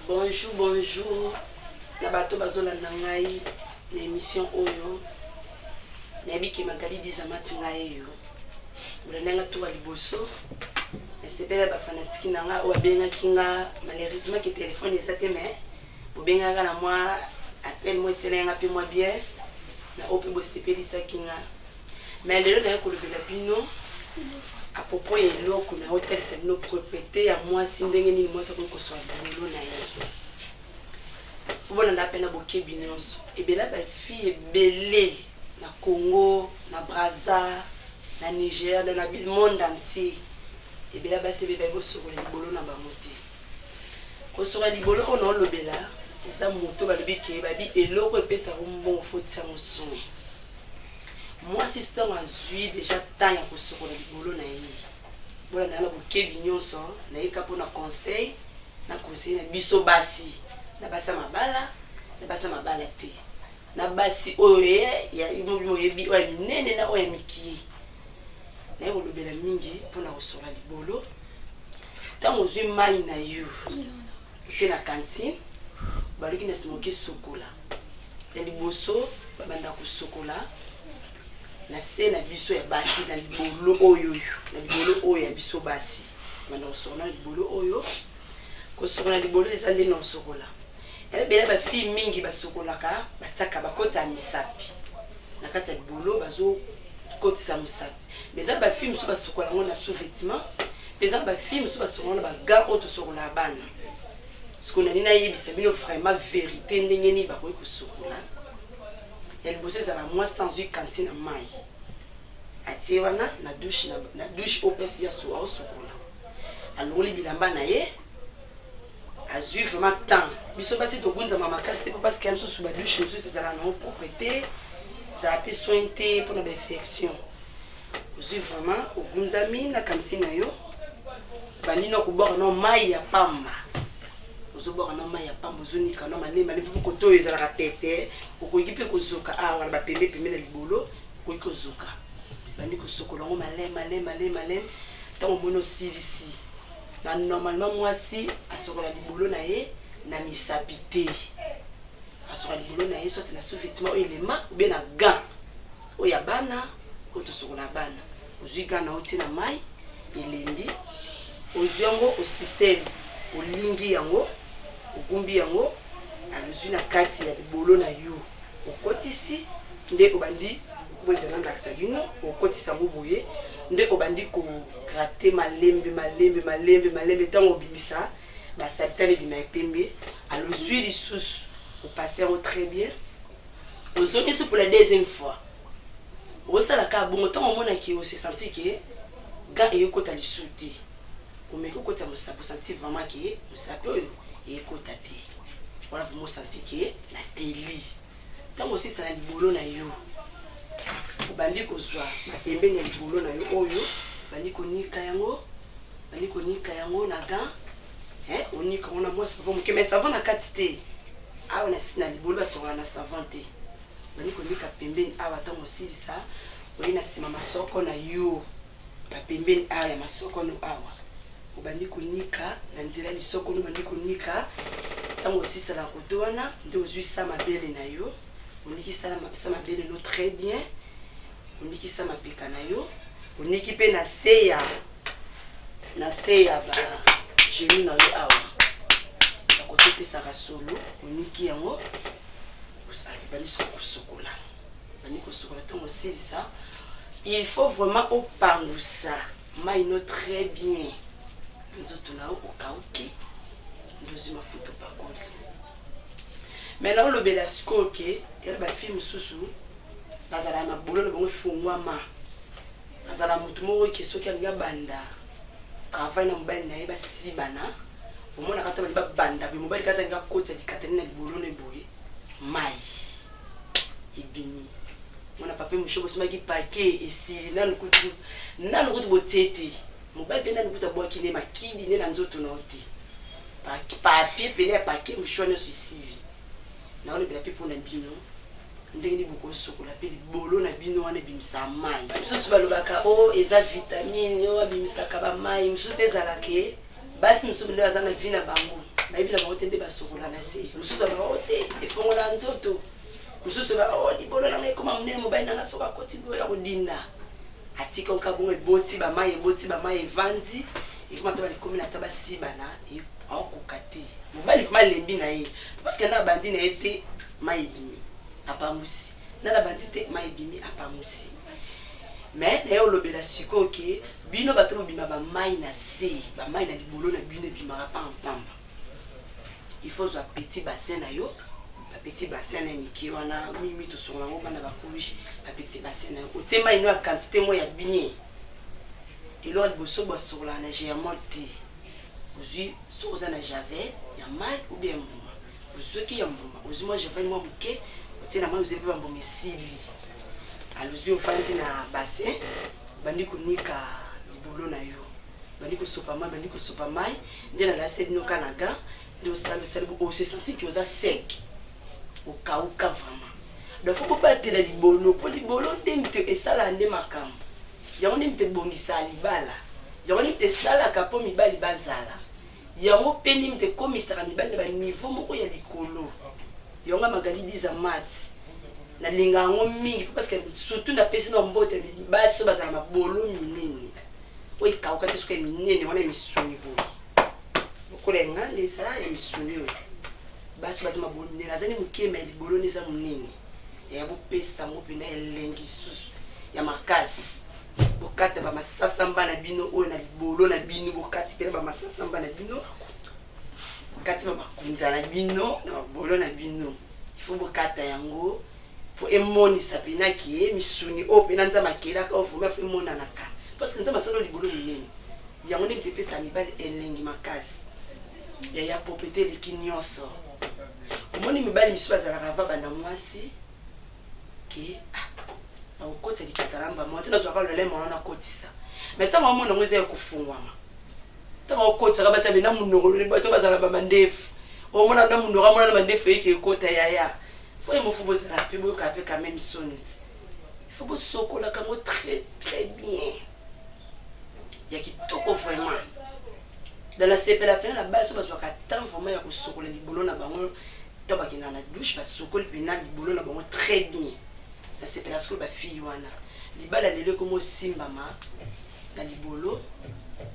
Bonjour, bonjour. Na bato bazolanda ngai na émission oyo. Nayebi ke magali dizamati ngai yo. Bulananga tuwa liboso. Esepela ba fanatiki nanga o benga kinga malheureusement que téléphone esa te mais bobenga na moi appelle moi selenga pe moi bien na ope bo sepelisa kinga. Mais lelo na ko lobela bino à propos de l'eau na hôtel c'est nos propriétés à moi si ndenge nini moi ça ko so ndelo na ye. Faut bon na pena boke binonso. Et bien là ba fille belé na Congo, na Brazza, na Niger, dans le monde entier. Et bien là ba se beba go sur le libolo na ba moti. Ko sur le libolo on a lobela, et ça moto ba lobi ke ba bi eloko epesa ko mbongo faut ça mo soin. Moi si c'est un azui déjà temps ya ko sur le libolo na ye. Bola na la boke binonso, na yeka po na conseil na biso basi. Na basa mabala te. Na basi oye ya imobi yebi o minene na o ya miki. Na yo lobela mingi pona osora libolo. Tango zui mai na yo. Te na cantine. Baluki na simoki sokola. Ya liboso babanda ko sokola. Na se na biso ya basi na libolo oyo. Na libolo oyo ya biso basi. Banda osora libolo oyo. Ko sora libolo ezande na sokola. Elle bela ba fille mingi ba sokolaka bataka bakota misapi nakata libolo bazo kotisa misapi mais ba fille musu ba sokola ngona sous-vêtement mais ba fille musu ba sokola ba ga auto sokola bana ce qu'on a dit na yebisa bino vraiment vérité ndenge ni ba ko sokola elle bosse za la moi dans une cantine à mai atie wana na douche au pes ya so au sokola alors li bilamba na ye azui vraiment temps biso basi to gunza mama kasi parce que amso suba douche nous c'est ça la non propreté ça a pu sointer pour la infection azui vraiment o gunza mi na cantine yo bani no kubora no mai ya pamba ozobora no mai ya pamba ozoni kana malema le pour koto ezala rapete okoki pe kozoka awa ba pembe pembe na libolo okoki kozoka bani ko sokola ngo malema tant mono silisi. Normalement moi si à sur la libolo na ye na misapité à sur la libolo na ye soit na sous-vêtement élément ou bien na gant o ya bana o to sur la bana ozui gant na oti na mai elembi ozui yango au système o lingi yango o gumbi yango alozui na kati ya libolo na yo o kotisi nde obandi bozela ndakisa bino o kotisa ngo boye nde obandi ko gratter malembe tango bimisa ba sabitale bima pembe alors huile sous au passer très bien aux zones pour la deuxième fois au sala ka bon tango mona ki o se sentir que ga e ko ta lisuti o me ko ta mo sa pour sentir vraiment que mo sa pe e ko ta te voilà vous mo sentir que la télé tango aussi ça na libolo na yo bandi ko zwa ma pembe na libolo na yo oyo bandi ko nika yango na gant onika on a moi savon mais savon na quantité a on a sina libolo ba sora na savon te bandi ko nika pembe awa tango silisa oyina sima masoko na yo ba pembe a ya masoko no awa bandi ko nika na nzela lisoko no bandi ko nika tango sisa la kodona nde ozui sa mabele na yo oniki sa mabele no très bien oniki sa mapeka na yo oniki pe na seya ba jemi na yo awa akote pe sa solo oniki yango osali bani sokola tango silisa il faut vraiment opangu ça maino très bien nzoto na o kauki ndozi mafuta pakoli maintenant le belasco que elle ba film susu bazala mabolo le bongo fungwama bazala mutu moko ke soki alinga banda travail na mobali na ye basibana omona kata bali babanda be mobali kata nga kotsa dikatene na libolo ne boye mai ebimi mona papa mushobo simaki pake esili nanu kutu botete mobali pe nanu kutu abwaki ne makidi ne na nzoto na oti papier pene pake mushone suicive na ole bela pe pona bino ndenge ni boko sokola pe libolo na bino wana bimisa mai susu balobaka o eza vitamine o bimisaka ba mai musu pe zalake basi musu bino azana vina bango bayebi na bango te nde basokola na se mosusu abaka te efongola nzoto mosusu baka libolo nanga ekoma monene mobali nanga soki akoti boyo ya kodinda atika oka bongo eboti bamai evandi ekoma ta balikomi na ta basibana aokoka te mobali vraimen alembi na ye parce que na bandi na ye te mai ebimi apamusi na bandi te mai ebimi apamusi mais na ye olobela sikoyo ke bino bato bobima bamai na se bamai na libolo na bino ebimaka pampamba il faut zwa petit bassin na yo petit bassin na mike wana mimi tosongola yango bana barouge petit bassin na yo otie mai no ya quantité mo ya bien eloko liboso bosokola na germol te ozwi soki oza na javel ya mai ou bien mbuma ozwaki ya mbuma ozwi mwa javel mwa moke otie na mai ozwi mpe bambuma esili alozwi ofandi na bassin bandi konika libolo na yo bandi kosopa mai nde na lase bino ka na ga nde osali ose sentir ke oza sec okauka vraiment donc faut kobatela libolo po libolo nde mite esala nde makambo yango nde mite bongisa libala yango nde mite esalaka mpo mibali bazala yango mpe nde mite ekomisaka mibali na baniveau moko ya likolo yango magali diza mati nalinga yango mingi parce que surtout napesi na mbote basi so bazala mabolo minene oyo ekauka te soki minene wana emisuni boyi okola enganda eza emisuni oyo basi baza mabolo minene azali mokema ya libolo nde eza monene ya bopesa yango mpena elengi susu ya makasi bokata bamasasamba na bino oyo na libolo na bino bokati mpena bamasasamba na bino bokati bamakunza na bino na mabolo na bino ifo bokata yango po emonisa mpena ke misuni oyo mpena nzambe akelaka oyo fomi afo emonanaka parce que nzambe asala libolo minene yango nde mitepesa mibali elengi makasi ya pope te eleki nyonso omoni mibali misusu bazalaka ava banda mwasi ke nakokotisa likyatalamba mwa te nazwaka lolema wana nakotisa mais ntango omona yango eza ya kofungwama ntango okotisaka bata bena munoko bato bazala bamandefu omona na munoko amona na mandefu eyeke ekota yaya fo emofu bozala mpe boyoka mpe quand même soni ti ifo bosokolaka yango très très bien ya kitoko vraiment dans la sepela pena na basi bazwaka temps vraiment ya kosokola libolo na bango to bakenda na douche basokoli pena libolo na bango très bien na sepela sikoyo bafille wana libala lelo ekomo osimbama na libolo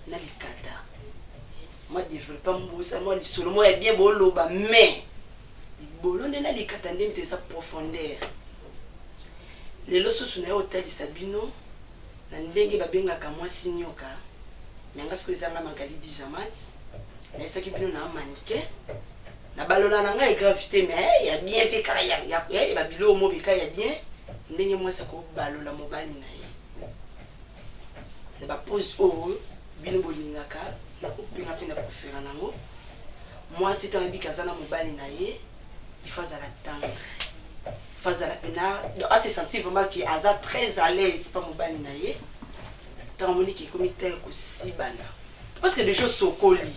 na likata moi développa mbosa moi lisolo mo ya bien boloba mais libolo nde na likata nde mite eza profondeur lelo susu na ye otalisa bino na ndenge babengaka mwasi nyoka me nga sikoyo ezanga magali dizamat nayesaki bino na manike na balola na ngai gravité mais ya bien mpe kaka ya babilo mo beka ya bien ndenge mwasi akobalola mobali na ye na bapose oyo bino bolingaka nakobenga mpe na profera nango mwasi ntango ebika aza na mobali na ye ifo azala tendre ifo azala mpena ase sentir vraiment ke aza très à l'aise mpa mobali na ye ntango moniki ekomi ntango ekosibana parce que déjà sokoli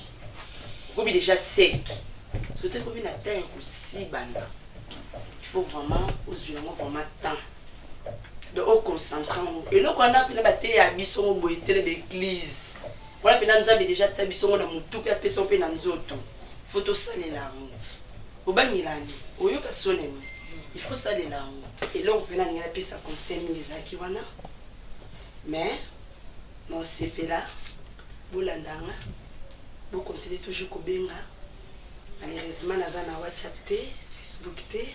okomi déjà sec soki ekomi na ntango ekosibana il faut vraiment ozwi yango vraiment temps de oconcentre yango eloko wana mpena bateya biso ngo boye tele baeglise wana mpena nzambe déjà tia biso ngo na motu mpe apesa mpe na nzoto il faut tosalela yango obangilani oyoka soneni il faut salela yango eloko mpena ndenge napesa conseil mingi ezalaki wana mais nosepela bolandanga bocontinue toujours kobenga malheureusement naza na whatsapp te facebook te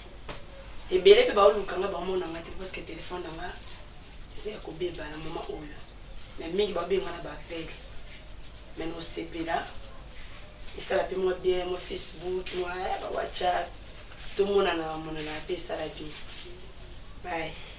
ebele mpe baolukanga bamonanga te parce que telefone nanga eza ya kobeba na moma oyo mais mingi babenga na baapele mais nosepela esala mpe mwa bien mwa facebook mwa bawhatsapp tomonana monana mpe esala bien bye.